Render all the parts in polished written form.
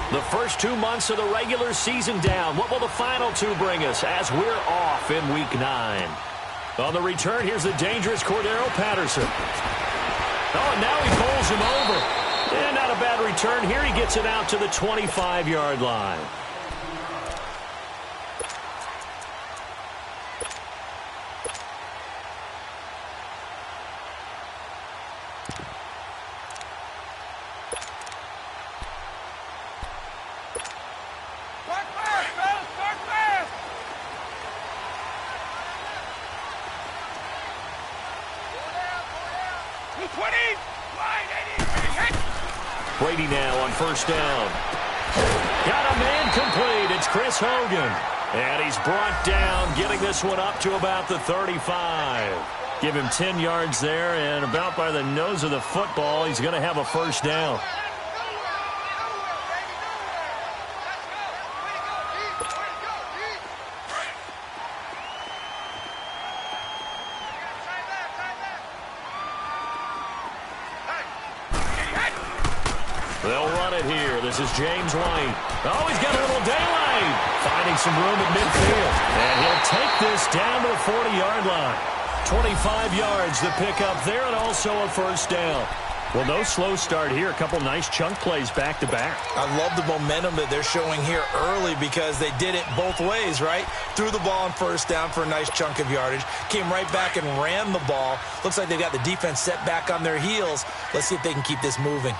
The first 2 months of the regular season down. What will the final two bring us as we're off in Week 9? On the return, here's the dangerous Cordero Patterson. Oh, and now he bowls him over. And not a bad return here. He gets it out to the 25-yard line. Brady now on first down. Got a man complete. It's Chris Hogan. And he's brought down, getting this one up to about the 35. Give him 10 yards there, and about by the nose of the football, he's going to have a first down. They'll run it here. This is James White. Oh, he's got a little daylight. Finding some room at midfield. And he'll take this down to the 40-yard line. 25 yards the pickup there, and also a first down. Well, no slow start here. A couple nice chunk plays back-to-back. I love the momentum that they're showing here early because they did it both ways, right? Threw the ball on first down for a nice chunk of yardage. Came right back and ran the ball. Looks like they've got the defense set back on their heels. Let's see if they can keep this moving.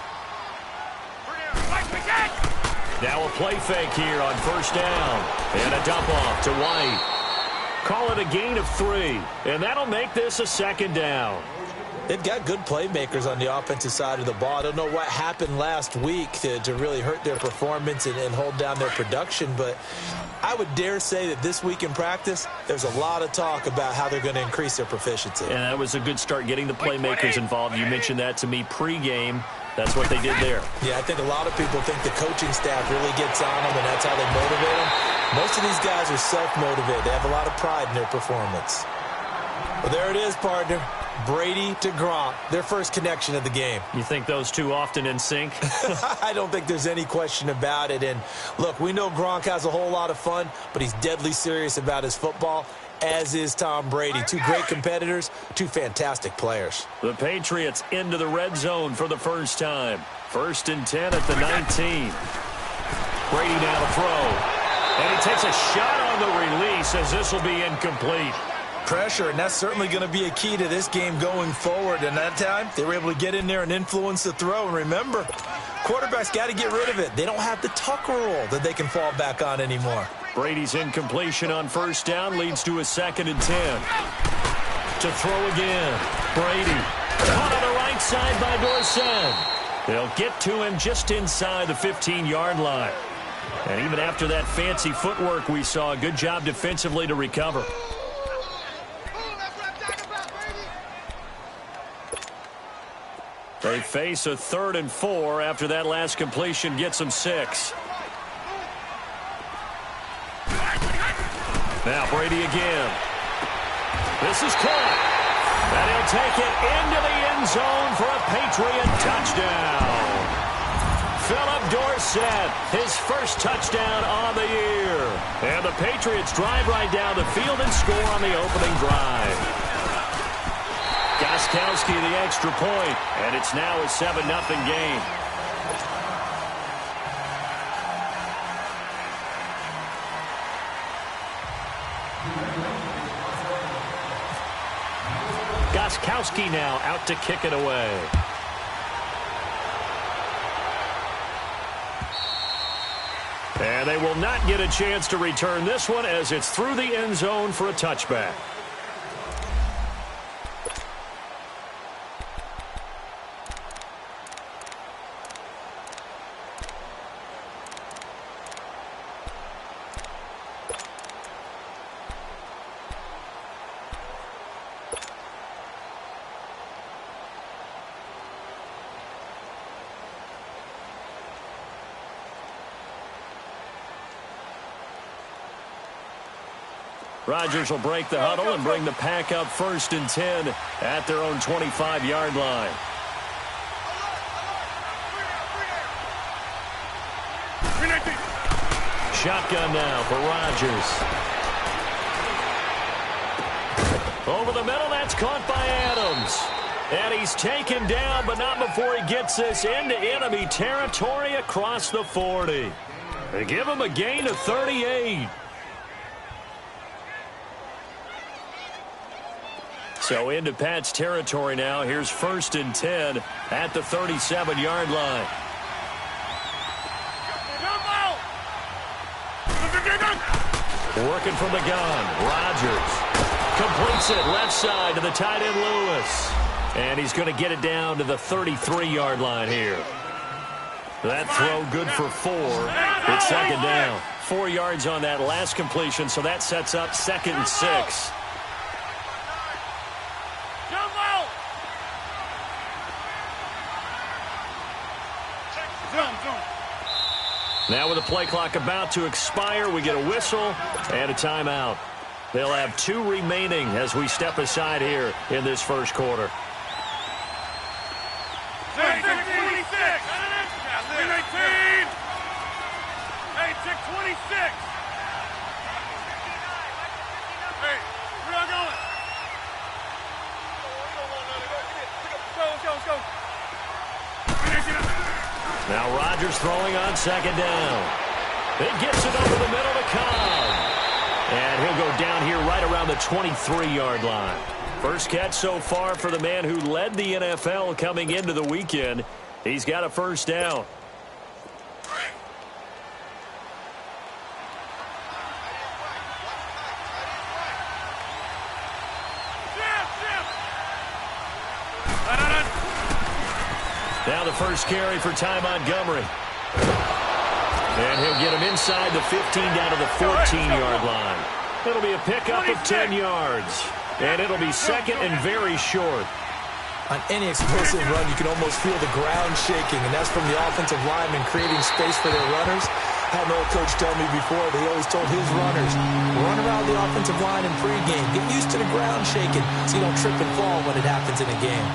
Now a play fake here on first down. And a dump off to White. Call it a gain of 3. And that'll make this a second down. They've got good playmakers on the offensive side of the ball. I don't know what happened last week to really hurt their performance and hold down their production, but I would dare say that this week in practice, there's a lot of talk about how they're going to increase their proficiency. And that was a good start getting the playmakers involved. You mentioned that to me pregame. That's what they did there. Yeah, I think a lot of people think the coaching staff really gets on them, and that's how they motivate them. Most of these guys are self-motivated. They have a lot of pride in their performance. Well, there it is, partner. Brady to Gronk, their first connection of the game. You think those two often in sync? I don't think there's any question about it. And, look, we know Gronk has a whole lot of fun, but he's deadly serious about his football, as is Tom Brady. Two great competitors, two fantastic players. The Patriots into the red zone for the first time. 1st and 10 at the 19. Brady now to throw. And he takes a shot on the release as this will be incomplete. Pressure, and that's certainly going to be a key to this game going forward. And that time, they were able to get in there and influence the throw. And remember, quarterbacks got to get rid of it. They don't have the Tucker rule that they can fall back on anymore. Brady's incompletion on first down leads to a 2nd and 10. To throw again. Brady caught on the right side by Dorsett. They'll get to him just inside the 15-yard line. And even after that fancy footwork we saw, a good job defensively to recover. They face a 3rd and 4 after that last completion gets them 6. Now Brady again. This is caught. And he'll take it into the end zone for a Patriot touchdown. Philip Dorsett, his first touchdown on the year. And the Patriots drive right down the field and score on the opening drive. Gostkowski the extra point, and it's now a 7-0 game. Gostkowski now out to kick it away. And they will not get a chance to return this one as it's through the end zone for a touchback. Rodgers will break the huddle and bring the pack up 1st and 10 at their own 25-yard line. Shotgun now for Rodgers. Over the middle, that's caught by Adams. And he's taken down, but not before he gets this into enemy territory across the 40. They give him a gain of 38. So into Pat's territory now. Here's 1st and 10 at the 37-yard line. Working from the gun. Rodgers completes it left side to the tight end Lewis. And he's going to get it down to the 33-yard line here. That throw good for 4. It's 2nd down. 4 yards on that last completion, so that sets up 2nd and 6. Now with the play clock about to expire, we get a whistle and a timeout. They'll have 2 remaining as we step aside here in this first quarter. 26. 26. Hey, where y'all going? Let's go. Now Rodgers throwing on 2nd down. It gets it over the middle to Cobb. And he'll go down here right around the 23-yard line. First catch so far for the man who led the NFL coming into the weekend. He's got a 1st down. Now the first carry for Ty Montgomery. And he'll get him inside the 15 down to the 14-yard line. It'll be a pickup of 10 yards. And it'll be 2nd and very short. On any explosive run, you can almost feel the ground shaking, and that's from the offensive linemen creating space for their runners. I had an old coach tell me before, they always told his runners, run around the offensive line in pregame. Get used to the ground shaking so you don't trip and fall when it happens in a game.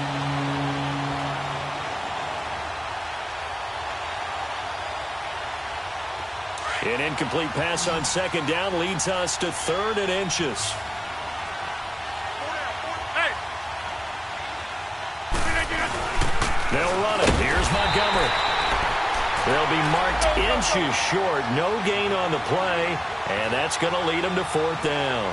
An incomplete pass on 2nd down leads us to 3rd and inches. They'll run it. Here's Montgomery. They'll be marked inches short. No gain on the play, and that's going to lead them to 4th down.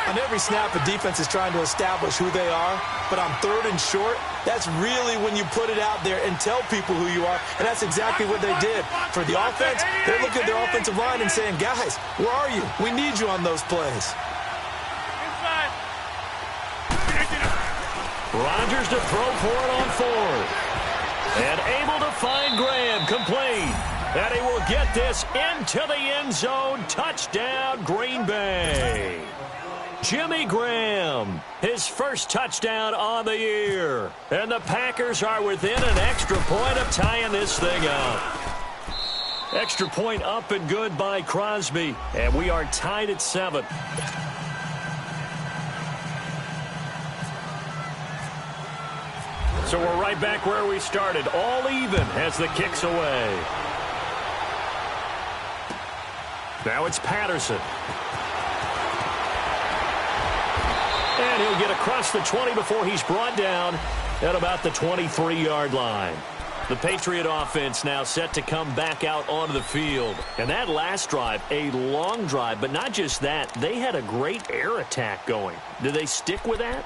On every snap, a defense is trying to establish who they are, but on 3rd and short, that's really when you put it out there and tell people who you are, and that's exactly what they did. For the offense, they're looking at their offensive line and saying, guys, where are you? We need you on those plays. Rodgers to throw for it on 4th. And able to find Graham, complete. And he will get this into the end zone. Touchdown, Green Bay. Jimmy Graham, his first touchdown on the year. And the Packers are within an extra point of tying this thing up. Extra point up and good by Crosby. And we are tied at 7. So we're right back where we started. All even as the kick's away. Now it's Patterson. And he'll get across the 20 before he's brought down at about the 23-yard line. The Patriot offense now set to come back out onto the field. And that last drive, a long drive, but not just that. They had a great air attack going. Do they stick with that?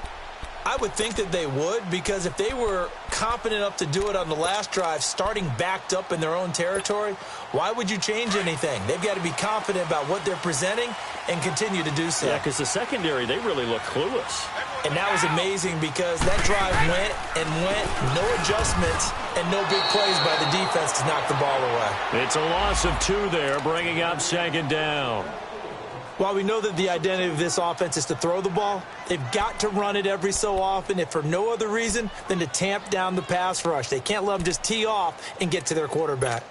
I would think that they would, because if they were confident enough to do it on the last drive, starting backed up in their own territory, why would you change anything? They've got to be confident about what they're presenting and continue to do so. Yeah, because the secondary, they really look clueless. And that was amazing because that drive went and went, no adjustments, and no big plays by the defense to knock the ball away. It's a loss of 2 there, bringing up 2nd down. While we know that the identity of this offense is to throw the ball, they've got to run it every so often, if for no other reason than to tamp down the pass rush. They can't let them just tee off and get to their quarterback.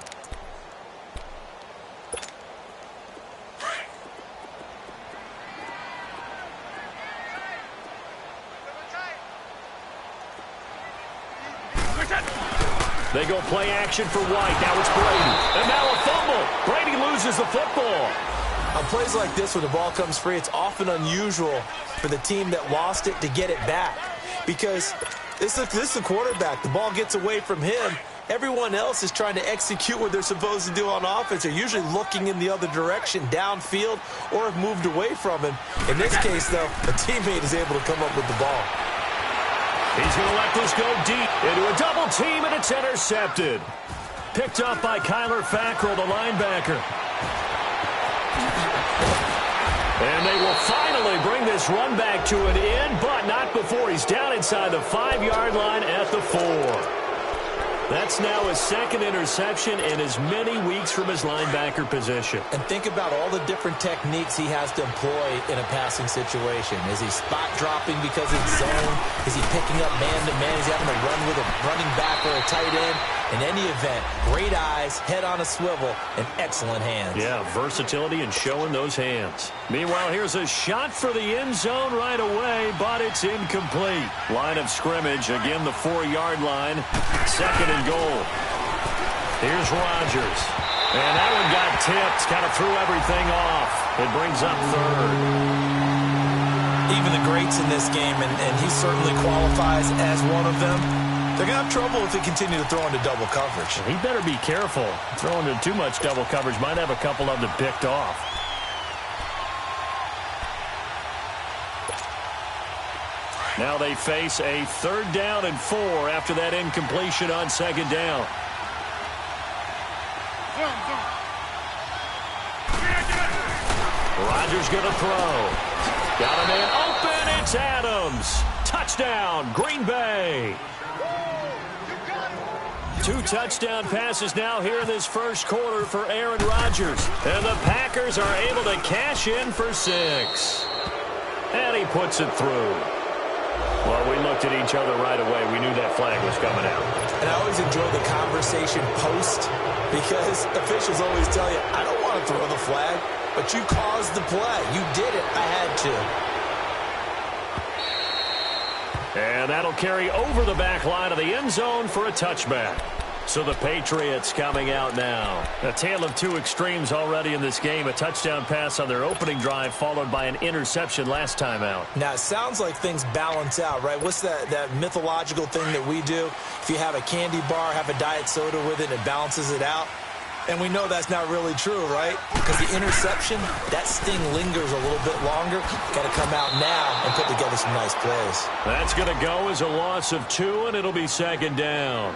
They go play action for White. Now it's Brady. And now a fumble. Brady loses the football. On plays like this, when the ball comes free, it's often unusual for the team that lost it to get it back. Because this is the quarterback. The ball gets away from him. Everyone else is trying to execute what they're supposed to do on offense. They're usually looking in the other direction, downfield, or have moved away from him. In this case, though, a teammate is able to come up with the ball. He's going to let this go deep into a double team, and it's intercepted. Picked up by Kyler Fackrell, the linebacker. And they will finally bring this run back to an end, but not before he's down inside the 5-yard line at the 4. That's now his second interception in as many weeks from his linebacker position. And think about all the different techniques he has to employ in a passing situation. Is he spot dropping because it's zone? Is he picking up man-to-man? Is he having to run with a running back or a tight end? In any event, great eyes, head on a swivel, and excellent hands. Yeah, versatility and showing those hands. Meanwhile, here's a shot for the end zone right away, but it's incomplete. Line of scrimmage, again the 4-yard line. Second and goal. Here's Rodgers. And that one got tipped, kind of threw everything off. It brings up third. Even the greats in this game, and he certainly qualifies as one of them, they're going to have trouble if they continue to throw into double coverage. He better be careful. Throwing into too much double coverage might have a couple of them picked off. Now they face a 3rd down and 4 after that incompletion on 2nd down. Rodgers going to throw. Got a man open. It's Adams. Touchdown, Green Bay. 2 touchdown passes now here in this first quarter for Aaron Rodgers. And the Packers are able to cash in for 6. And he puts it through. Well, we looked at each other right away. We knew that flag was coming out. And I always enjoy the conversation post because officials always tell you, I don't want to throw the flag, but you caused the play. You did it. I had to. And that'll carry over the back line of the end zone for a touchback. So the Patriots coming out now. A tale of 2 extremes already in this game. A touchdown pass on their opening drive followed by an interception last time out. Now, it sounds like things balance out, right? What's that mythological thing that we do? If you have a candy bar, have a diet soda with it, and it balances it out. And we know that's not really true, right? Because the interception, that sting lingers a little bit longer. Got to come out now and put together some nice plays. That's going to go as a loss of 2, and it'll be 2nd down.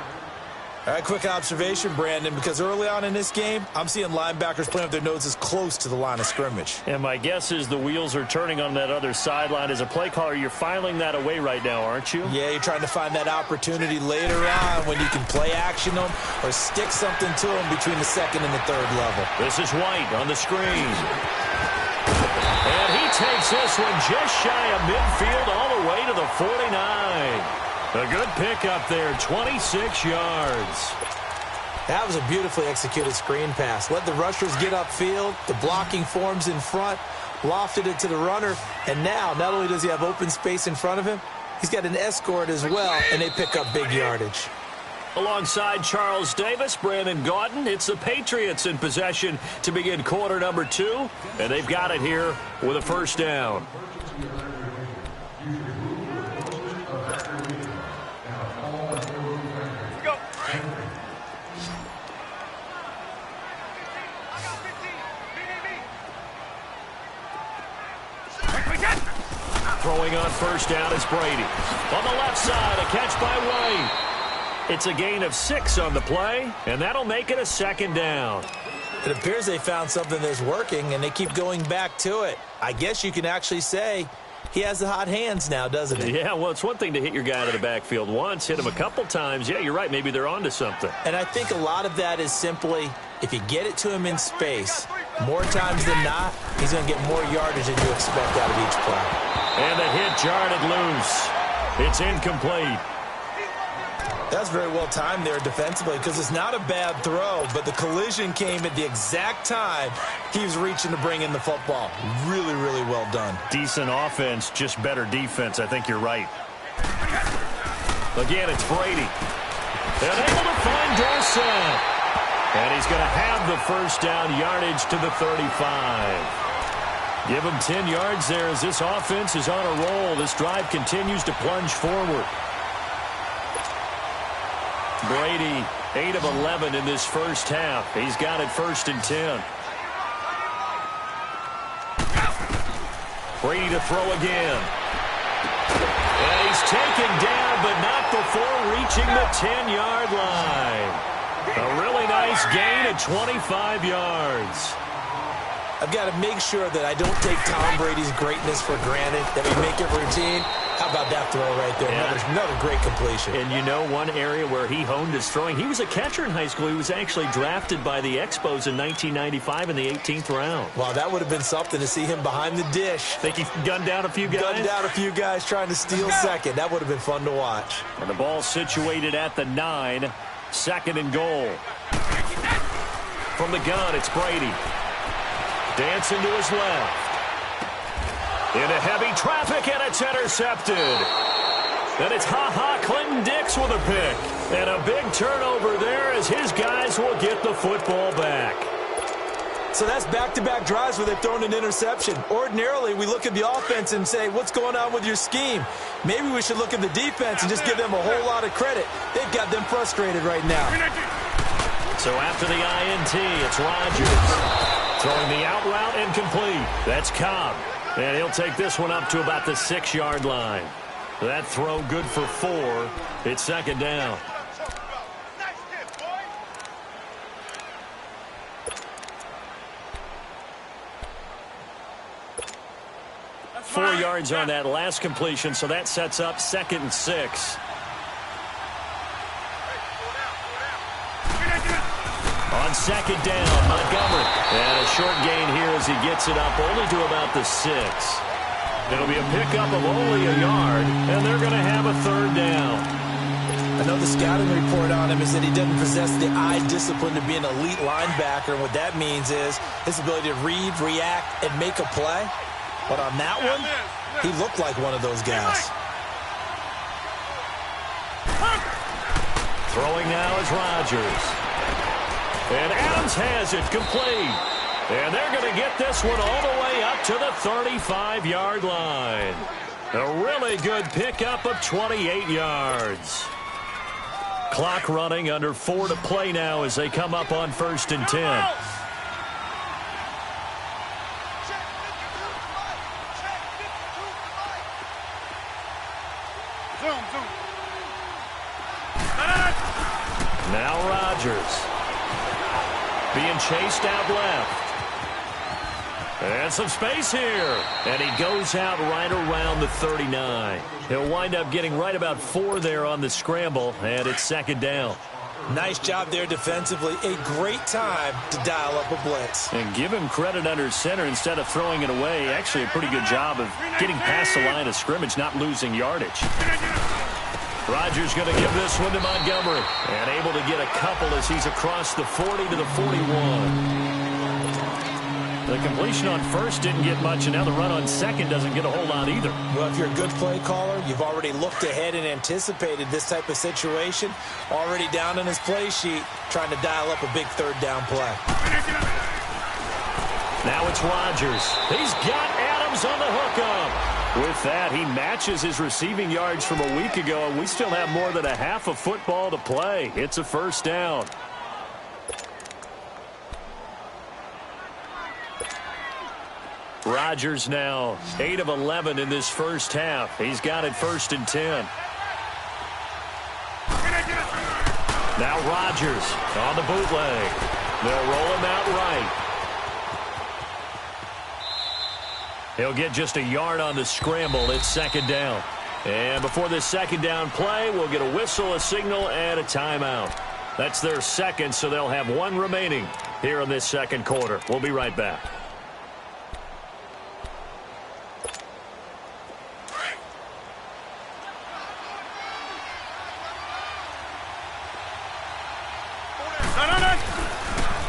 All right, quick observation, Brandon, because early on in this game, I'm seeing linebackers playing with their noses close to the line of scrimmage. And my guess is the wheels are turning on that other sideline. As a play caller, you're filing that away right now, aren't you? Yeah, you're trying to find that opportunity later on when you can play action them or stick something to them between the 2nd and the 3rd level. This is White on the screen. And he takes this one just shy of midfield all the way to the 49. A good pickup there, 26 yards. That was a beautifully executed screen pass. Let the rushers get upfield. The blocking forms in front. Lofted it to the runner. And now, not only does he have open space in front of him, he's got an escort as well, and they pick up big yardage. Alongside Charles Davis, Brandon Gaudin, it's the Patriots in possession to begin quarter number 2. And they've got it here with a 1st down. Throwing on 1st down is Brady. On the left side, a catch by White. It's a gain of 6 on the play, and that'll make it a 2nd down. It appears they found something that's working, and they keep going back to it. I guess you can actually say he has the hot hands now, doesn't he? Yeah, well, it's one thing to hit your guy out of the backfield once, hit him a couple times. Yeah, you're right. Maybe they're onto something. And I think a lot of that is simply if you get it to him in space, more times than not, he's going to get more yardage than you expect out of each play. And the hit jarred it loose. It's incomplete. That's very well timed there defensively because it's not a bad throw, but the collision came at the exact time he was reaching to bring in the football. Really, really well done. Decent offense, just better defense. I think you're right. Again, it's Brady. And able to find Dorsett. And he's going to have the first down yardage to the 35. Give him 10 yards there as this offense is on a roll. This drive continues to plunge forward. Brady, 8 of 11 in this first half. He's got it 1st and 10. Brady to throw again. And he's taken down, but not before reaching the 10-yard line. A really nice gain of 25 yards. I've got to make sure that I don't take Tom Brady's greatness for granted, that we make it routine. How about that throw right there? Yeah. Another great completion. And you know one area where he honed his throwing, he was a catcher in high school. He was actually drafted by the Expos in 1995 in the 18th round. Wow, that would have been something to see him behind the dish. Think he gunned down a few guys? Gunned down a few guys trying to steal second. That would have been fun to watch. And the ball situated at the 9, 2nd and goal. From the gun, it's Brady. Dancing to his left. Into heavy traffic, and it's intercepted. And it's Clinton Dix with a pick. And a big turnover there as his guys will get the football back. So that's back-to-back drives where they've thrown an interception. Ordinarily, we look at the offense and say, what's going on with your scheme? Maybe we should look at the defense and just give them a whole lot of credit. They've got them frustrated right now. So after the INT, it's Rodgers. Throwing the out route incomplete. That's Cobb. And he'll take this one up to about the 6-yard line. That throw good for 4. It's 2nd down. That's 4 yards on that last completion, so that sets up 2nd and 6. On 2nd down, Montgomery. And a short gain here as he gets it up only to about the 6. It'll be a pickup of only a yard, and they're going to have a 3rd down. I know the scouting report on him is that he doesn't possess the eye discipline to be an elite linebacker. And what that means is his ability to read, react, and make a play. But on that one, he looked like one of those guys. Throwing now is Rodgers. And Adams has it complete. And they're going to get this one all the way up to the 35-yard line. A really good pickup of 28 yards. Clock running, under 4 to play now as they come up on 1st and 10. Now Rodgers. Being chased out left. And some space here. And he goes out right around the 39. He'll wind up getting right about 4 there on the scramble, and it's 2nd down. Nice job there defensively. A great time to dial up a blitz. And give him credit under center instead of throwing it away. Actually a pretty good job of getting past the line of scrimmage, not losing yardage. Rodgers going to give this one to Montgomery. And able to get a couple as he's across the 40 to the 41. The completion on 1st didn't get much, and now the run on 2nd doesn't get a whole lot either. Well, if you're a good play caller, you've already looked ahead and anticipated this type of situation. Already down in his play sheet, trying to dial up a big 3rd down play. Now it's Rodgers. He's got Adams on the hookup. With that, he matches his receiving yards from a week ago, and we still have more than a half of football to play. It's a 1st down. Rodgers now 8 of 11 in this first half. He's got it 1st and 10. Now Rodgers on the bootleg. They'll roll him out right. He'll get just a yard on the scramble. It's 2nd down. And before this 2nd down play, we'll get a whistle, a signal, and a timeout. That's their 2nd, so they'll have 1 remaining here in this 2nd quarter. We'll be right back.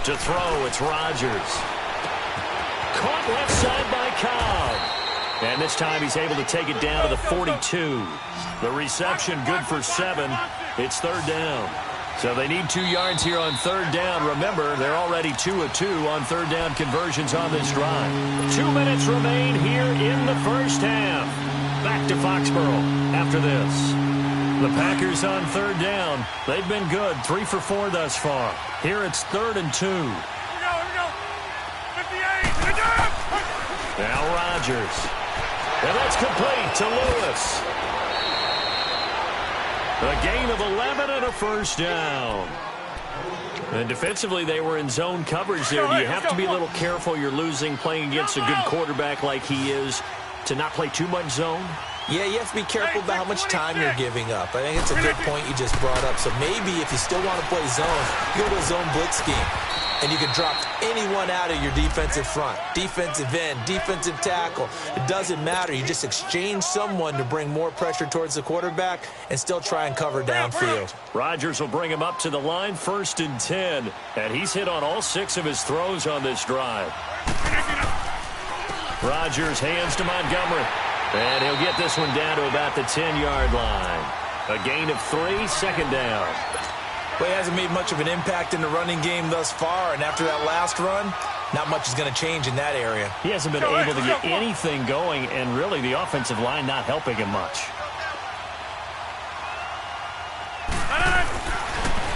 To throw, it's Rodgers. Caught left side by Cobb. And this time he's able to take it down to the 42. The reception good for 7. It's 3rd down. So they need 2 yards here on third down. Remember, they're already 2 of 2 on third down conversions on this drive. 2 minutes remain here in the first half. Back to Foxborough after this. The Packers on third down. They've been good, 3 for 4 thus far. Here it's 3rd and 2. Here we go. 58. Now Rodgers. And that's complete to Lewis. A gain of 11 and a first down. And defensively, they were in zone coverage there. You have to be a little careful. You're losing playing against a good quarterback like he is to not play too much zone. Yeah, you have to be careful about how much time you're giving up. I think it's a good point you just brought up. So maybe if you still want to play zone, you go to a zone blitz scheme. And you can drop anyone out of your defensive front, defensive end, defensive tackle. It doesn't matter. You just exchange someone to bring more pressure towards the quarterback and still try and cover downfield. Rodgers will bring him up to the line, 1st and 10. And he's hit on all 6 of his throws on this drive. Rodgers hands to Montgomery. And he'll get this one down to about the 10-yard line. A gain of 3, 2nd down. Well, he hasn't made much of an impact in the running game thus far, and after that last run, not much is going to change in that area. He hasn't been able to get anything going, and really the offensive line not helping him much.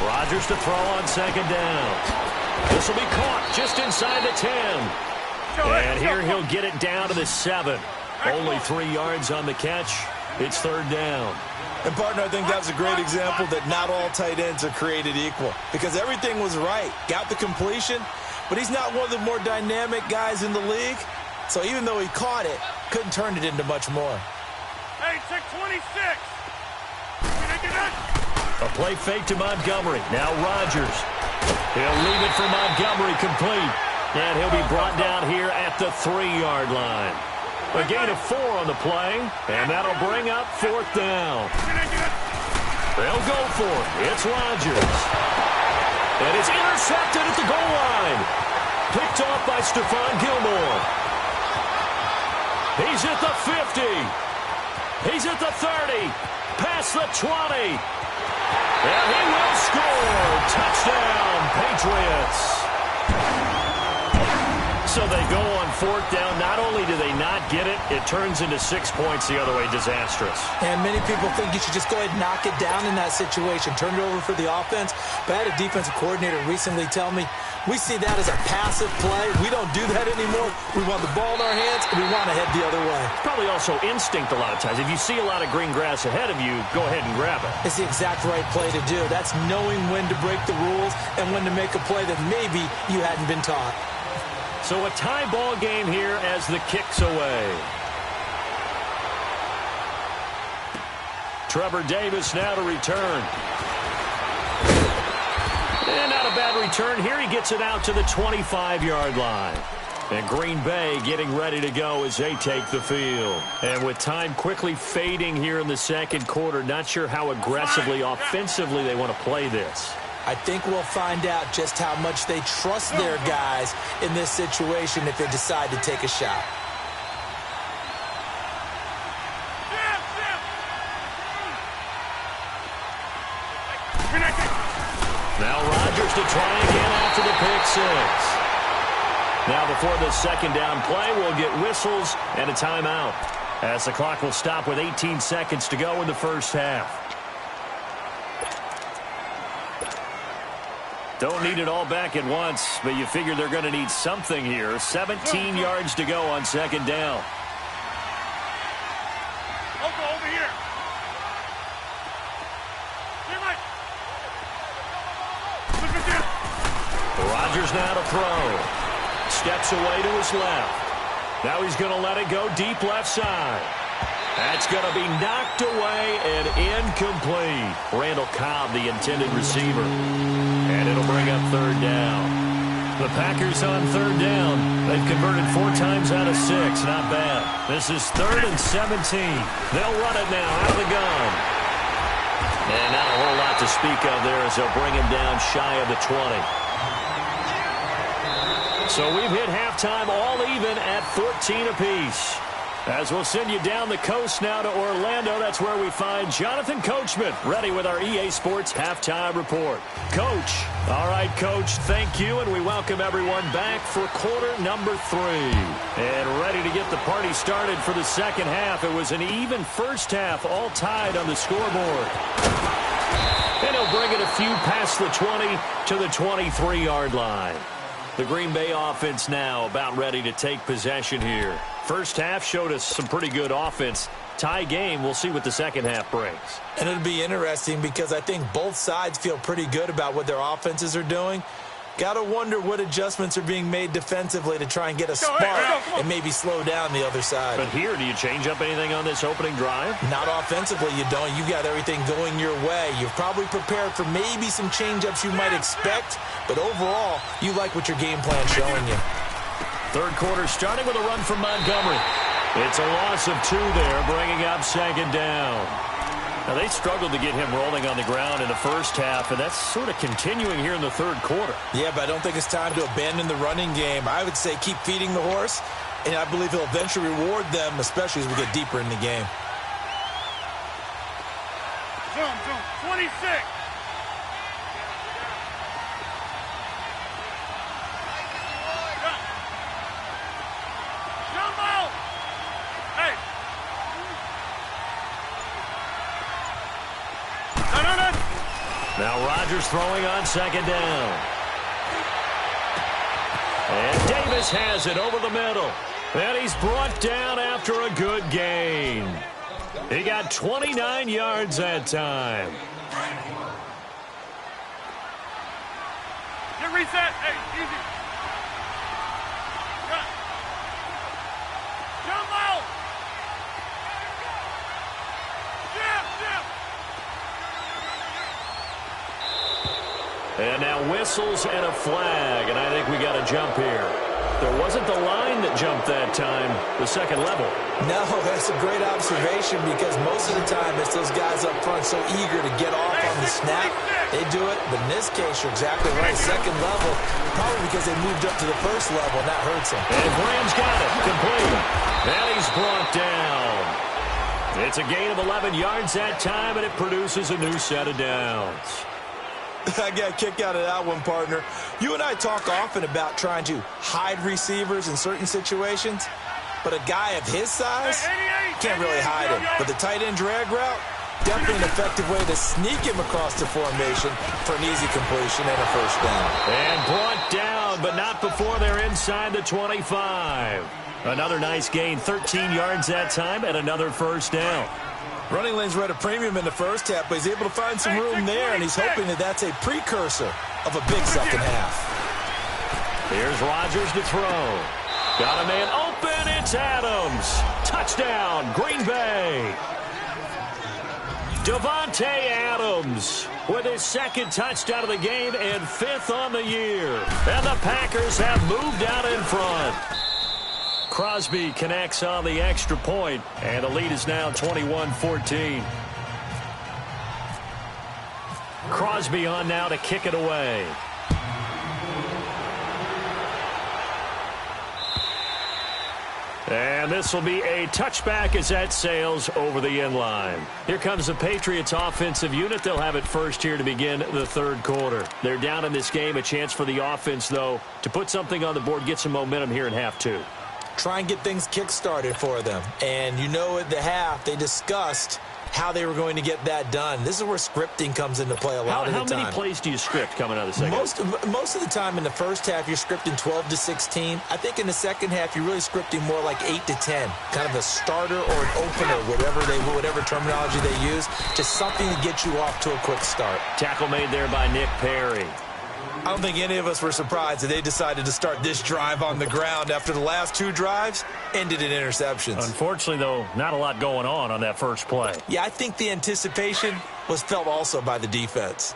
Rodgers to throw on 2nd down. This will be caught just inside the 10. And here he'll get it down to the 7. Only 3 yards on the catch. It's 3rd down. And, partner, I think that's a great example that not all tight ends are created equal because everything was right. Got the completion, but he's not one of the more dynamic guys in the league. So even though he caught it, couldn't turn it into much more. Hey, check 26. A play fake to Montgomery. Now Rodgers. He'll leave it for Montgomery complete. And he'll be brought down here at the 3-yard line. A gain of 4 on the play, and that'll bring up 4th down. They'll go for it. It's Rodgers. And it's intercepted at the goal line. Picked off by Stephon Gilmore. He's at the 50. He's at the 30. Past the 20. And he will score. Touchdown, Patriots. So they go on 4th down. Not only do they not get it, it turns into 6 points the other way. Disastrous. And many people think you should just go ahead and knock it down in that situation. Turn it over for the offense. But I had a defensive coordinator recently tell me, we see that as a passive play. We don't do that anymore. We want the ball in our hands, and we want to head the other way. Probably also instinct a lot of times. If you see a lot of green grass ahead of you, go ahead and grab it. It's the exact right play to do. That's knowing when to break the rules and when to make a play that maybe you hadn't been taught. So a tie ball game here as the kick's away. Trevor Davis now to return. And not a bad return. Here he gets it out to the 25-yard line. And Green Bay getting ready to go as they take the field. And with time quickly fading here in the 2nd quarter, not sure how aggressively, offensively they want to play this. I think we'll find out just how much they trust their guys in this situation if they decide to take a shot. Now Rodgers to try again after the pick 6. Now before the 2nd down play, we'll get whistles and a timeout as the clock will stop with 18 seconds to go in the first half. Don't need it all back at once, but you figure they're going to need something here. 17 yards to go on 2nd down. Over here. Rodgers now to throw. Steps away to his left. Now he's going to let it go deep left side. That's going to be knocked away and incomplete. Randall Cobb, the intended receiver. And it'll bring up 3rd down. The Packers on 3rd down. They've converted 4 times out of 6. Not bad. This is 3rd and 17. They'll run it now out of the gun. And not a whole lot to speak of there as they'll bring him down shy of the 20. So we've hit halftime all even at 14 apiece. As we'll send you down the coast now to Orlando, that's where we find Jonathan Coachman, ready with our EA Sports Halftime Report. Coach. All right, Coach, thank you, and we welcome everyone back for quarter number 3. And ready to get the party started for the second half. It was an even first half, all tied on the scoreboard. And he'll bring it a few past the 20 to the 23-yard line. The Green Bay offense now about ready to take possession here. First half showed us some pretty good offense. Tie game, we'll see what the second half brings. And it'll be interesting because I think both sides feel pretty good about what their offenses are doing. Got to wonder what adjustments are being made defensively to try and get a spark and maybe slow down the other side. But here, do you change up anything on this opening drive? Not offensively, you don't. You got everything going your way. You've probably prepared for maybe some change-ups you might expect, but overall, you like what your game plan's showing you. Third quarter starting with a run from Montgomery. It's a loss of 2 there, bringing up second down. Now, they struggled to get him rolling on the ground in the first half, and that's sort of continuing here in the third quarter. Yeah, but I don't think it's time to abandon the running game. I would say keep feeding the horse, and I believe he'll eventually reward them, especially as we get deeper in the game. Zoom, 26. Jumbo! Hey! No. Now Rodgers throwing on second down. And Davis has it over the middle. And he's brought down after a good gain. He got 29 yards that time. Get reset. Hey, easy. Jumbo! And now whistles and a flag, and I think we got a jump here. There wasn't the line that jumped that time, the second level. No, that's a great observation because most of the time it's those guys up front so eager to get off on the snap. They do it, but in this case, you're exactly right. Second level, probably because they moved up to the first level, and that hurts them. And Graham's got it, complete. And he's brought down. It's a gain of 11 yards that time, and it produces a new set of downs. I got a kick out of that one, partner. You and I talk often about trying to hide receivers in certain situations, but a guy of his size can't really hide him. But the tight end drag route, definitely an effective way to sneak him across the formation for an easy completion and a first down. And brought down, but not before they're inside the 25. Another nice gain, 13 yards that time, and another first down. Running lanes were at a premium in the first half, but he's able to find some room there, and he's hoping that that's a precursor of a big second half. Here's Rodgers to throw. Got a man open. It's Adams. Touchdown, Green Bay. Davante Adams with his second touchdown of the game and 5th on the year. And the Packers have moved out in front. Crosby connects on the extra point, and the lead is now 21-14. Crosby on now to kick it away. And this will be a touchback as that sails over the end line. Here comes the Patriots offensive unit. They'll have it first here to begin the third quarter. They're down in this game. A chance for the offense, though, to put something on the board, get some momentum here in half 2. Try and get things kick-started for them. And you know at the half, they discussed how they were going to get that done. This is where scripting comes into play a lot of the time. How many plays do you script coming out of the second half? Most of the time in the first half, you're scripting 12 to 16. I think in the second half, you're really scripting more like 8 to 10. Kind of a starter or an opener, whatever terminology they use. Just something to get you off to a quick start. Tackle made there by Nick Perry. I don't think any of us were surprised that they decided to start this drive on the ground after the last 2 drives ended in interceptions. Unfortunately, though, not a lot going on that first play. Yeah, I think the anticipation was felt also by the defense.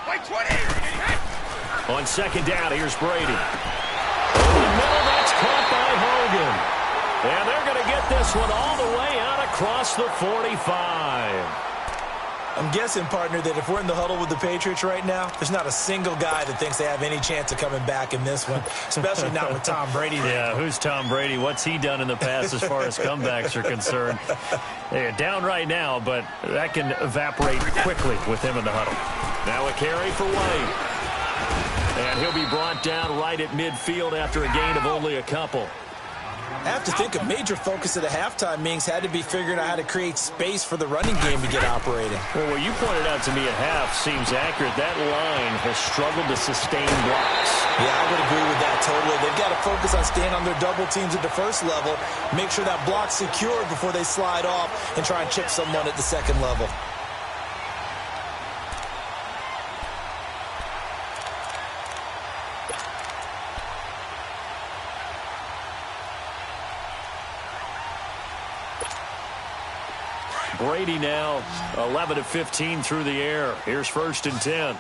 Like 20! On second down, here's Brady. In the middle, that's caught by Hogan. And they're going to get this one all the way out across the 45. I'm guessing, partner, that if we're in the huddle with the Patriots right now, there's not a single guy that thinks they have any chance of coming back in this one, especially not with Tom Brady. Yeah, who's Tom Brady? What's he done in the past as far as comebacks are concerned? They're down right now, but that can evaporate quickly with him in the huddle. Now a carry for White. And he'll be brought down right at midfield after a gain of only a couple. I have to think a major focus of the halftime meetings had to be figuring out how to create space for the running game to get operating. Well, what you pointed out to me at half seems accurate. That line has struggled to sustain blocks. Yeah, I would agree with that totally. They've got to focus on staying on their double teams at the first level, make sure that block's secure before they slide off and try and chip someone at the second level. Brady now 11 of 15 through the air. Here's 1st and 10.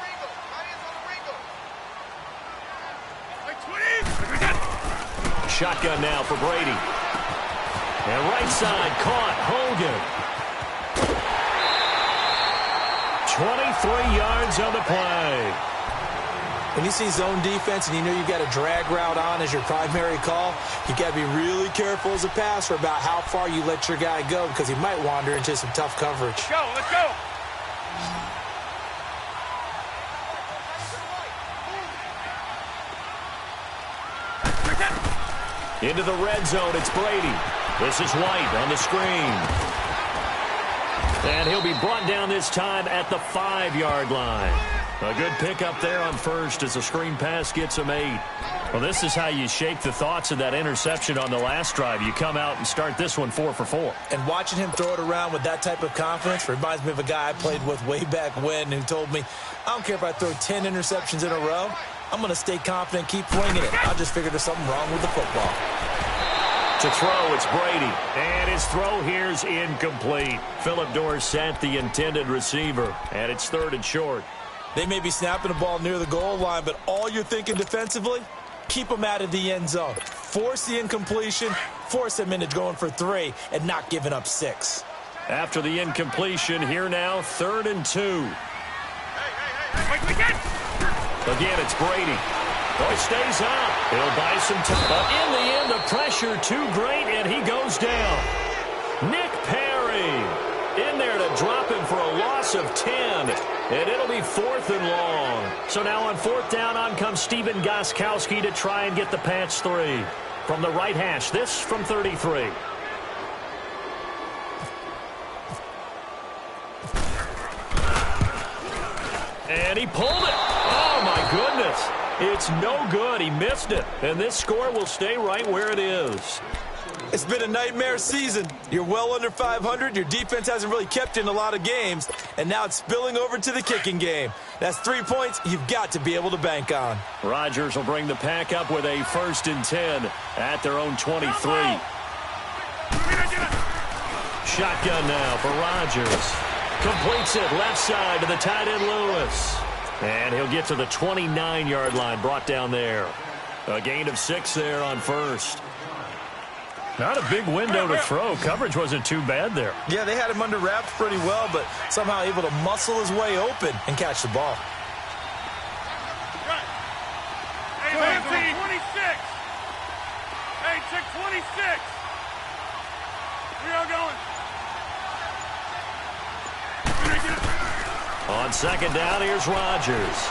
Shotgun now for Brady. And right side caught. Hogan. 23 yards on the play. When you see zone defense and you know you've got a drag route on as your primary call, you got to be really careful as a passer about how far you let your guy go because he might wander into some tough coverage. Go, let's go. Into the red zone, it's Brady. This is White on the screen. And he'll be brought down this time at the 5-yard line. A good pickup there on first as the screen pass gets him 8. Well, this is how you shake the thoughts of that interception on the last drive. You come out and start this one 4 for 4. And watching him throw it around with that type of confidence reminds me of a guy I played with way back when who told me, I don't care if I throw 10 interceptions in a row. I'm going to stay confident, keep winging it. I just figured there's something wrong with the football. To throw, it's Brady. And his throw here's incomplete. Philip Dorsett, the intended receiver. And it's 3rd and short. They may be snapping the ball near the goal line, but all you're thinking defensively, keep them out of the end zone. Force the incompletion, force them into going for 3, and not giving up 6. After the incompletion, here now, 3rd and 2. Again, it's Brady. Boy, stays out. He'll buy some time. But in the end, the pressure too great, and he goes down. Nick Perry in there to drop him for a loss of 10. And it'll be 4th and long. So now on 4th down, on comes Stephen Gostkowski to try and get the patch 3. From the right hash, this from 33. And he pulled it. Oh, my goodness. It's no good. He missed it. And this score will stay right where it is. It's been a nightmare season. You're well under 500. Your defense hasn't really kept you in a lot of games. And now it's spilling over to the kicking game. That's 3 points you've got to be able to bank on. Rodgers will bring the pack up with a 1st and 10 at their own 23. Shotgun now for Rodgers. Completes it left side to the tight end Lewis. And he'll get to the 29-yard line, brought down there. A gain of 6 there on first. Not a big window to throw. Coverage wasn't too bad there. Yeah, they had him under wraps pretty well, but somehow able to muscle his way open and catch the ball. Hey, 26. Hey, check 26. We are going. On 2nd down, here's Rodgers.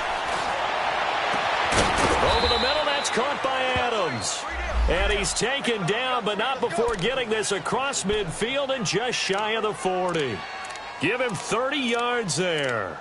Over the middle, that's caught by Adams. And he's taken down, but not before getting this across midfield and just shy of the 40. Give him 30 yards there.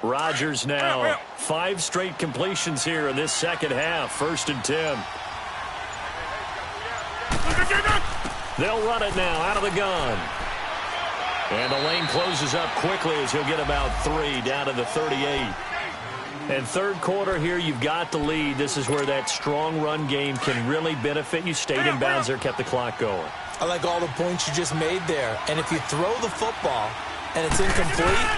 Rodgers now 5 straight completions here in this second half. 1st and 10. They'll run it now out of the gun. And the lane closes up quickly as he'll get about 3 down to the 38. And 3rd quarter here, you've got the lead. This is where that strong run game can really benefit you. Stayed in bounds there, kept the clock going. I like all the points you just made there. And if you throw the football and it's incomplete,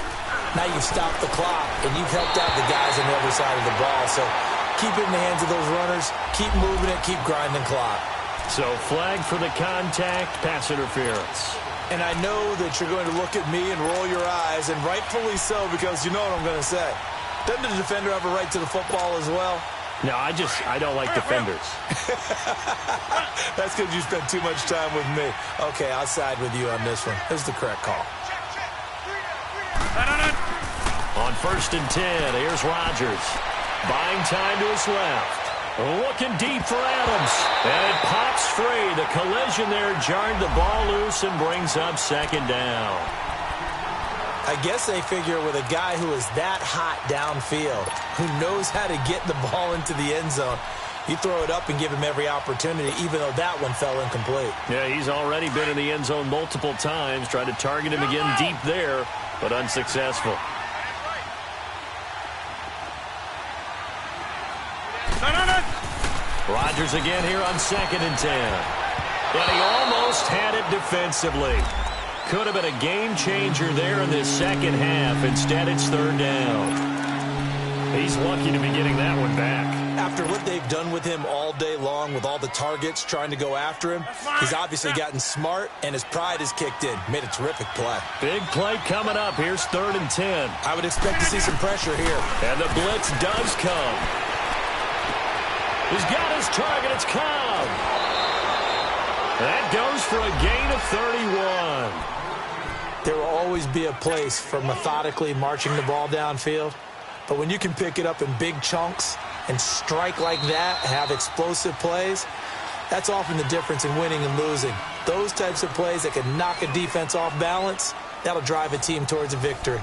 now you've stopped the clock and you've helped out the guys on the other side of the ball. So keep it in the hands of those runners, keep moving it, keep grinding clock. So flag for the contact, pass interference. And I know that you're going to look at me and roll your eyes, and rightfully so, because you know what I'm going to say. Doesn't the defender have a right to the football as well? No, I don't like defenders. That's because you spend too much time with me. Okay, I'll side with you on this one. This is the correct call. On 1st and 10, here's Rodgers. Buying time to his left. Looking deep for Adams. And it pops free. The collision there jarred the ball loose and brings up 2nd down. I guess they figure with a guy who is that hot downfield, who knows how to get the ball into the end zone, you throw it up and give him every opportunity, even though that one fell incomplete. Yeah, he's already been in the end zone multiple times. Tried to target him again deep there, but unsuccessful. Rodgers again here on 2nd and 10. And he almost had it defensively. Could have been a game changer there in this second half. Instead, it's 3rd down. He's lucky to be getting that one back. After what they've done with him all day long with all the targets trying to go after him, he's obviously gotten smart, and his pride has kicked in. Made a terrific play. Big play coming up. Here's 3rd and 10. I would expect to see some pressure here. And the blitz does come. He's got his target. It's Cobb. That goes for a gain of 31. There will always be a place for methodically marching the ball downfield. But when you can pick it up in big chunks and strike like that, have explosive plays, that's often the difference in winning and losing. Those types of plays that can knock a defense off balance, that'll drive a team towards a victory.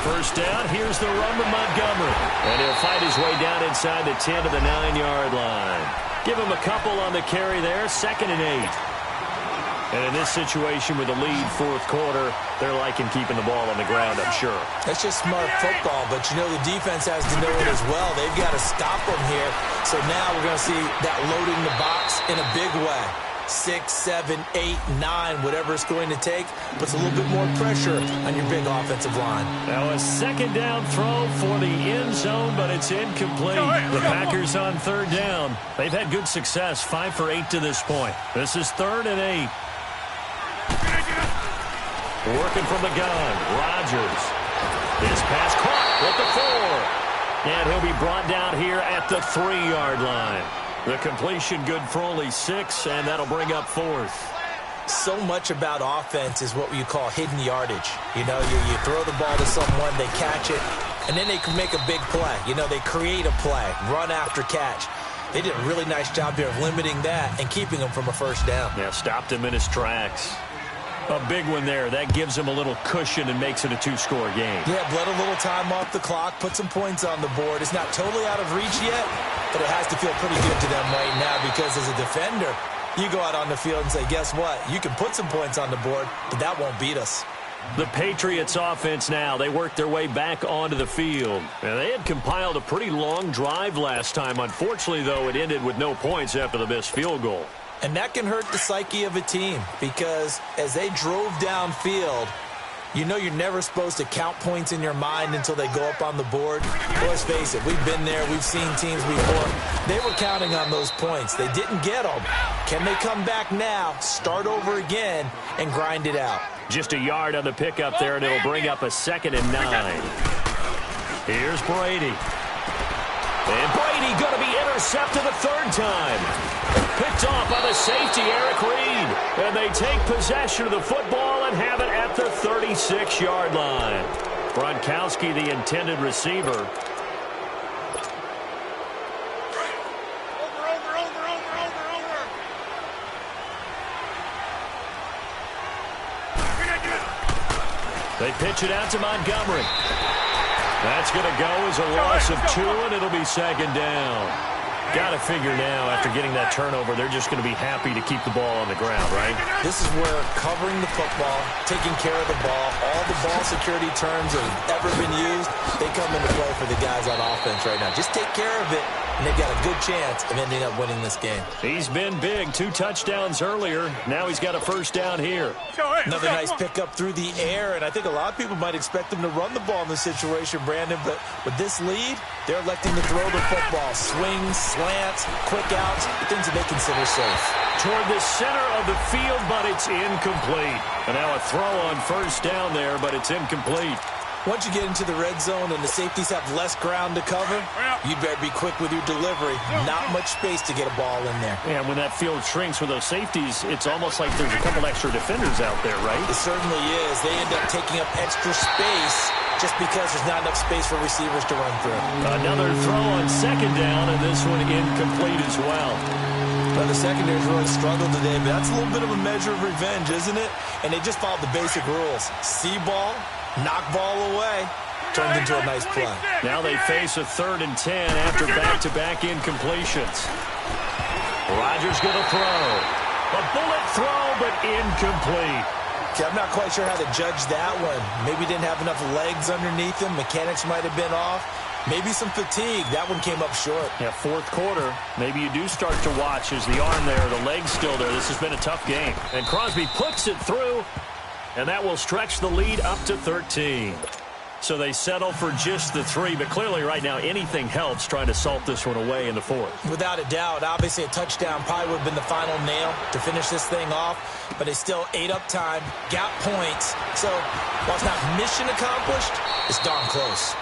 First down, here's the run to Montgomery. And he'll fight his way down inside the 10 to the 9-yard line. Give him a couple on the carry there, 2nd and 8. And in this situation with the lead 4th quarter, they're liking keeping the ball on the ground, I'm sure. That's just smart football, but you know the defense has to know it as well. They've got to stop them here. So now we're going to see that loading the box in a big way. 6, 7, 8, 9, whatever it's going to take, puts a little bit more pressure on your big offensive line. Now a 2nd down throw for the end zone, but it's incomplete. The Packers on 3rd down. They've had good success, 5 for 8 to this point. This is 3rd and 8. Working from the gun, Rodgers. His pass caught with the 4. And he'll be brought down here at the 3-yard line. The completion good for only 6, and that'll bring up 4th. So much about offense is what you call hidden yardage. You know, you throw the ball to someone, they catch it, and then they can make a big play. You know, they create a play, run after catch. They did a really nice job there of limiting that and keeping him from a 1st down. Yeah, stopped him in his tracks. A big one there. That gives him a little cushion and makes it a 2-score game. Yeah, bled a little time off the clock, put some points on the board. It's not totally out of reach yet, but it has to feel pretty good to them right now because as a defender, you go out on the field and say, guess what? You can put some points on the board, but that won't beat us. The Patriots offense now, they worked their way back onto the field. And they had compiled a pretty long drive last time. Unfortunately, though, it ended with no points after the missed field goal. And that can hurt the psyche of a team because as they drove downfield, you know you're never supposed to count points in your mind until they go up on the board. Well, let's face it, we've been there. We've seen teams before. They were counting on those points. They didn't get them. Can they come back now, start over again, and grind it out? Just a yard on the pickup there, and it'll bring up a 2nd and 9. Here's Brady. And Brady going to be intercepted a 3rd time. Picked off by the safety, Eric Reed. And they take possession of the football and have it at the 36-yard line. Gronkowski, the intended receiver. Over. They pitch it out to Montgomery. That's going to go as a loss of 2, and it'll be 2nd down. Got to figure now, after getting that turnover, they're just going to be happy to keep the ball on the ground, right? This is where covering the football, taking care of the ball, all the ball security terms that have ever been used, they come into play for the guys on offense right now. Just take care of it, and they've got a good chance of ending up winning this game. He's been big. 2 touchdowns earlier. Now he's got a first down here. Another nice pickup through the air, and I think a lot of people might expect him to run the ball in this situation, Brandon, but with this lead, they're electing to throw the football. Swings, slants, quick outs, things that they consider safe. Toward the center of the field, but it's incomplete. And now a throw on first down there, but it's incomplete. Once you get into the red zone and the safeties have less ground to cover, you'd better be quick with your delivery. Not much space to get a ball in there. And when that field shrinks with those safeties, it's almost like there's a couple extra defenders out there, right? It certainly is. They end up taking up extra space just because there's not enough space for receivers to run through. Another throw on second down, and this one incomplete as well. Well, the secondary's really struggled today, but that's a little bit of a measure of revenge, isn't it? And they just followed the basic rules. See ball, knock ball away, turned into a nice play. Now they face a 3rd and 10 after back-to-back incompletions. Rodgers going to throw. A bullet throw, but incomplete. Okay, I'm not quite sure how to judge that one. Maybe didn't have enough legs underneath him. Mechanics might have been off. Maybe some fatigue. That one came up short. Yeah, 4th quarter. Maybe you do start to watch as the arm there, the leg's still there. This has been a tough game. And Crosby puts it through, and that will stretch the lead up to 13. So they settle for just the 3, but clearly right now anything helps trying to salt this one away in the 4th. Without a doubt, obviously a touchdown probably would have been the final nail to finish this thing off, but they still ate up time, got points. So while it's not mission accomplished, it's darn close.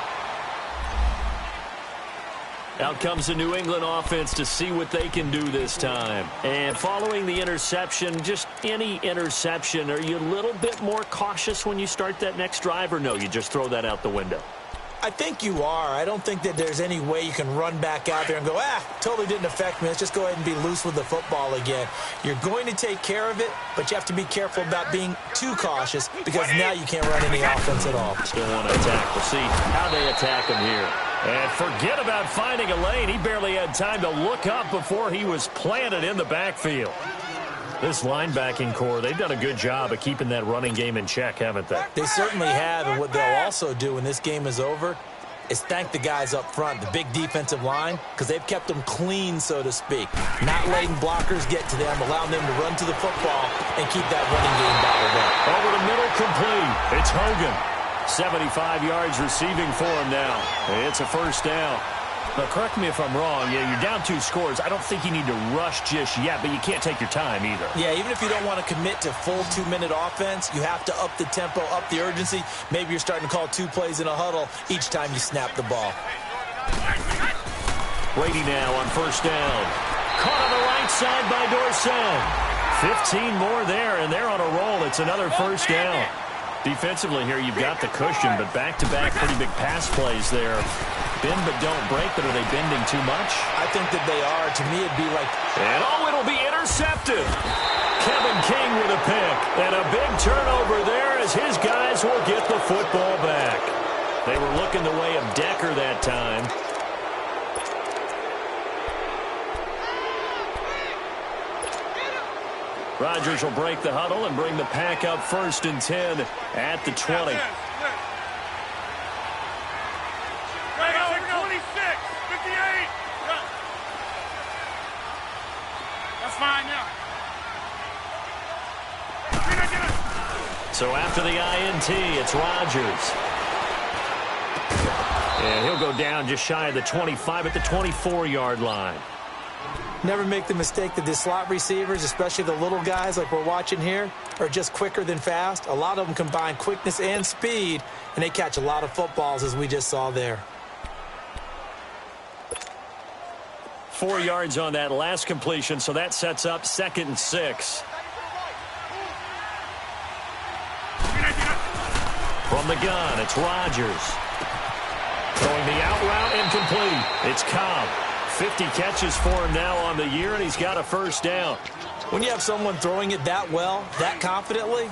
Out comes the New England offense to see what they can do this time. And following the interception, just any interception, are you a little bit more cautious when you start that next drive, or no, you just throw that out the window? I think you are. I don't think that there's any way you can run back out there and go, totally didn't affect me. Let's just go ahead and be loose with the football again. You're going to take care of it, but you have to be careful about being too cautious because now you can't run any offense at all. Still want to attack. We'll see how they attack him here. And forget about finding a lane. He barely had time to look up before he was planted in the backfield. This linebacking core, they've done a good job of keeping that running game in check, haven't they? They certainly have, and what they'll also do when this game is over is thank the guys up front, the big defensive line, because they've kept them clean, so to speak. Not letting blockers get to them, allowing them to run to the football and keep that running game bottled up. Over the middle, complete. It's Hogan. 75 yards receiving for him now. It's a first down. Now, correct me if I'm wrong. Yeah, you're down 2 scores. I don't think you need to rush just yet, but you can't take your time either. Yeah, even if you don't want to commit to full 2-minute offense, you have to up the tempo, up the urgency. Maybe you're starting to call 2 plays in a huddle each time you snap the ball. Brady now on first down. Caught on the right side by Dorsett. 15 more there, and they're on a roll. It's another first down. Defensively here, you've got the cushion, but back-to-back pretty big pass plays there. Bend but don't break, but are they bending too much? I think that they are. To me, it'd be like... And it'll be intercepted. Kevin King with a pick. And a big turnover there as his guys will get the football back. They were looking the way of Decker that time. Rodgers will break the huddle and bring the pack up 1st and 10 at the 20. 26, 58. That's fine now. So after the INT, it's Rodgers. And he'll go down just shy of the 25 at the 24-yard line. Never make the mistake that the slot receivers, especially the little guys like we're watching here, are just quicker than fast. A lot of them combine quickness and speed, and they catch a lot of footballs, as we just saw there. 4 yards on that last completion, so that sets up 2nd and 6. From the gun, it's Rodgers. Throwing the out route, incomplete. It's Cobb. 50 catches for him now on the year, and he's got a first down. When you have someone throwing it that well, that confidently,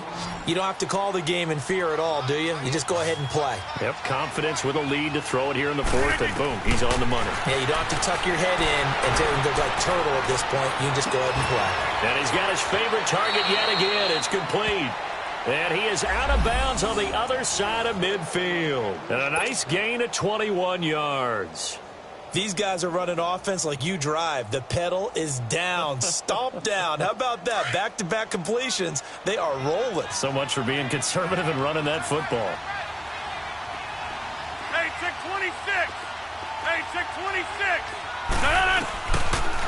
you don't have to call the game in fear at all, do you? You just go ahead and play. Yep, confidence with a lead to throw it here in the fourth, and boom, he's on the money. Yeah, you don't have to tuck your head in and look like turtle at this point. You can just go ahead and play. And he's got his favorite target yet again. It's complete. And he is out of bounds on the other side of midfield. And a nice gain of 21 yards. These guys are running offense like you drive. The pedal is down, stomp down. How about that? Back-to-back completions. They are rolling. So much for being conservative and running that football. Hey, check 26. Hey, check 26.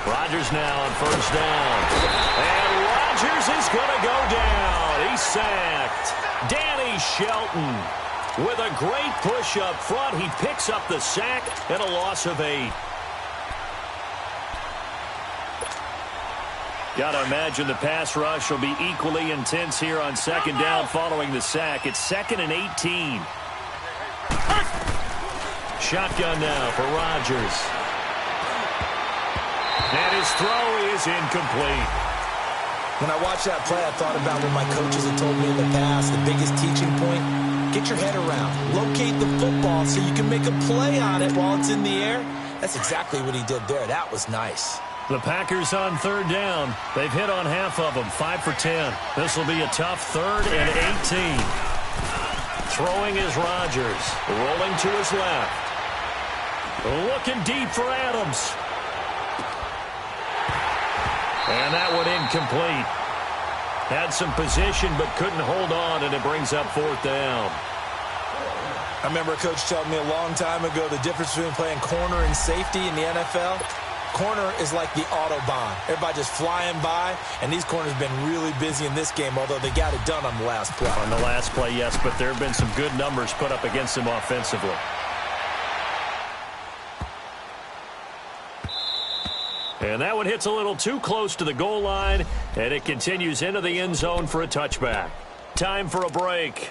Rodgers now on first down. And Rodgers is going to go down. He's sacked. Danny Shelton with a great push up front. He picks up the sack and a loss of 8. Got to imagine the pass rush will be equally intense here on second down following the sack. It's 2nd and 18. Shotgun now for Rodgers. And his throw is incomplete. When I watched that play, I thought about what my coaches had told me in the past. The biggest teaching point, get your head around. Locate the football so you can make a play on it while it's in the air. That's exactly what he did there. That was nice. The Packers on third down. They've hit on half of them, 5 for 10. This will be a tough 3rd and 18. Throwing is Rodgers. Rolling to his left. Looking deep for Adams. And that one incomplete. Had some position but couldn't hold on, and it brings up 4th down. I remember a coach telling me a long time ago the difference between playing corner and safety in the NFL. Corner is like the Autobahn. Everybody just flying by, and these corners have been really busy in this game, although they got it done on the last play. On the last play, yes, but there have been some good numbers put up against them offensively. And that one hits a little too close to the goal line, and it continues into the end zone for a touchback. Time for a break.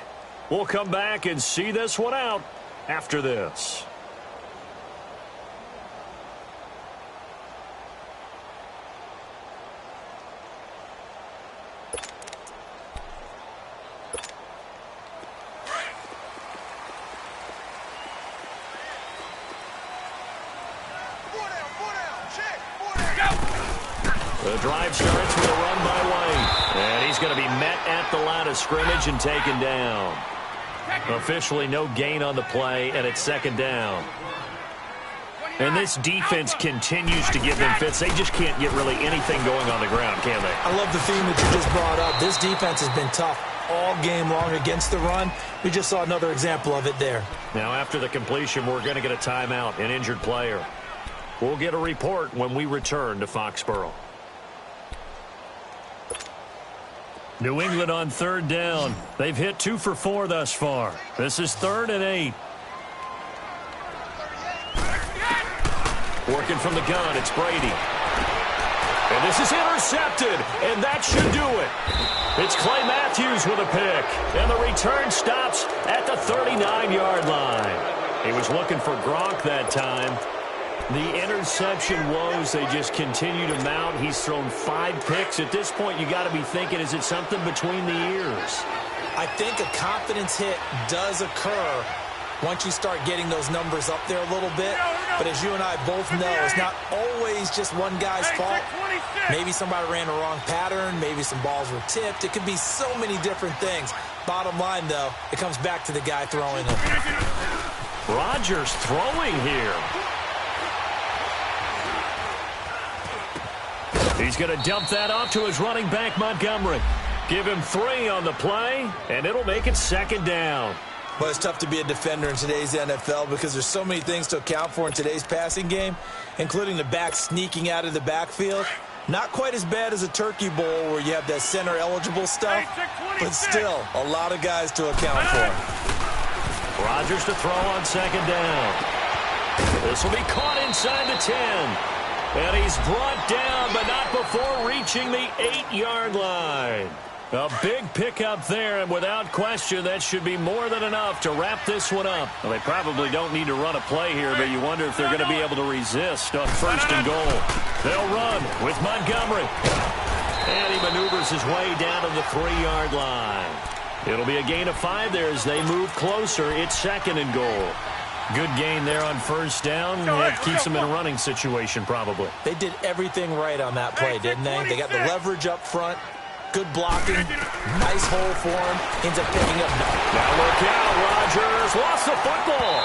We'll come back and see this one out after this. The drive starts with a run by White. And he's going to be met at the line of scrimmage and taken down. Officially no gain on the play, and it's 2nd down. And this defense continues to give them fits. They just can't get really anything going on the ground, can they? I love the theme that you just brought up. This defense has been tough all game long against the run. We just saw another example of it there. Now, after the completion, we're going to get a timeout, an injured player. We'll get a report when we return to Foxborough. New England on third down. They've hit 2 for 4 thus far. This is 3rd and 8. Working from the gun, it's Brady. And this is intercepted, and that should do it. It's Clay Matthews with a pick, and the return stops at the 39-yard line. He was looking for Gronk that time. The interception woes, they just continue to mount. He's thrown 5 picks. At this point, you got to be thinking, is it something between the ears? I think a confidence hit does occur once you start getting those numbers up there a little bit. But as you and I both know, it's not always just one guy's fault. Maybe somebody ran a wrong pattern. Maybe some balls were tipped. It could be so many different things. Bottom line, though, it comes back to the guy throwing them. Rodgers throwing here. He's going to dump that off to his running back, Montgomery. Give him 3 on the play, and it'll make it 2nd down. Well, it's tough to be a defender in today's NFL because there's so many things to account for in today's passing game, including the back sneaking out of the backfield. Not quite as bad as a turkey bowl where you have that center-eligible stuff, but still a lot of guys to account for. Rodgers to throw on 2nd down. This will be caught inside the 10. And he's brought down, but not before reaching the 8-yard line. A big pickup there, and without question, that should be more than enough to wrap this one up. Well, they probably don't need to run a play here, but you wonder if they're going to be able to resist on 1st and goal. They'll run with Montgomery. And he maneuvers his way down to the 3-yard line. It'll be a gain of 5 there as they move closer. It's 2nd and goal. Good gain there on 1st down. That keeps them in a running situation probably. They did everything right on that play, didn't they? They got the leverage up front. Good blocking. Nice hole for him. Ends up picking up. Now look out. Rodgers lost the football.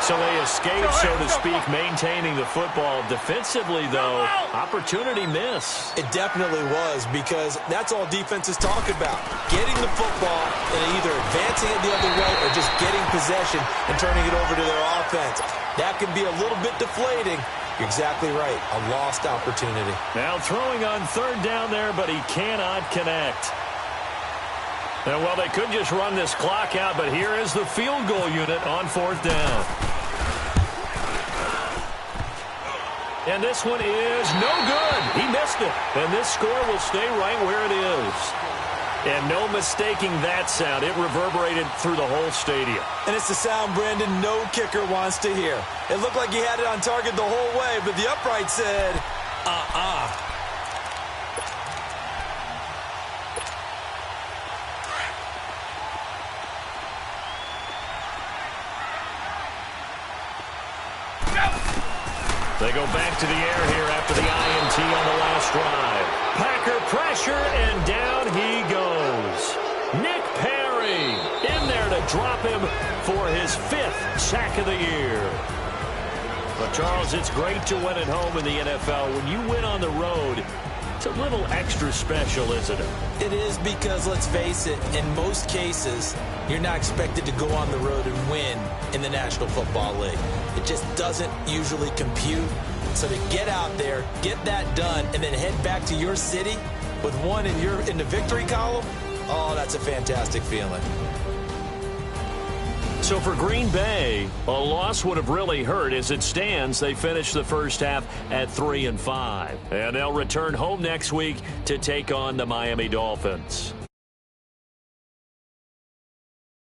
So they escape, so to speak, maintaining the football. Defensively, though, opportunity miss. It definitely was, because that's all defenses talk about. Getting the football and either advancing it the other way or just getting possession and turning it over to their offense. That can be a little bit deflating. You're exactly right. A lost opportunity. Now throwing on 3rd down there, but he cannot connect. And, well, they could just run this clock out, but here is the field goal unit on 4th down. And this one is no good. He missed it. And this score will stay right where it is. And no mistaking that sound. It reverberated through the whole stadium. And it's the sound, Brandon, no kicker wants to hear. It looked like he had it on target the whole way, but the upright said, They go back to the air here after the INT on the last drive. Packer pressure, and down he goes. Nick Perry in there to drop him for his 5th sack of the year. But, Charles, it's great to win at home in the NFL. When you win on the road, it's a little extra special, isn't it? It is, because, let's face it, in most cases, you're not expected to go on the road and win in the National Football League. It just doesn't usually compute. So to get out there, get that done, and then head back to your city with one in the victory column, oh, that's a fantastic feeling. So for Green Bay, a loss would have really hurt. As it stands, they finished the first half at 3-5. And they'll return home next week to take on the Miami Dolphins.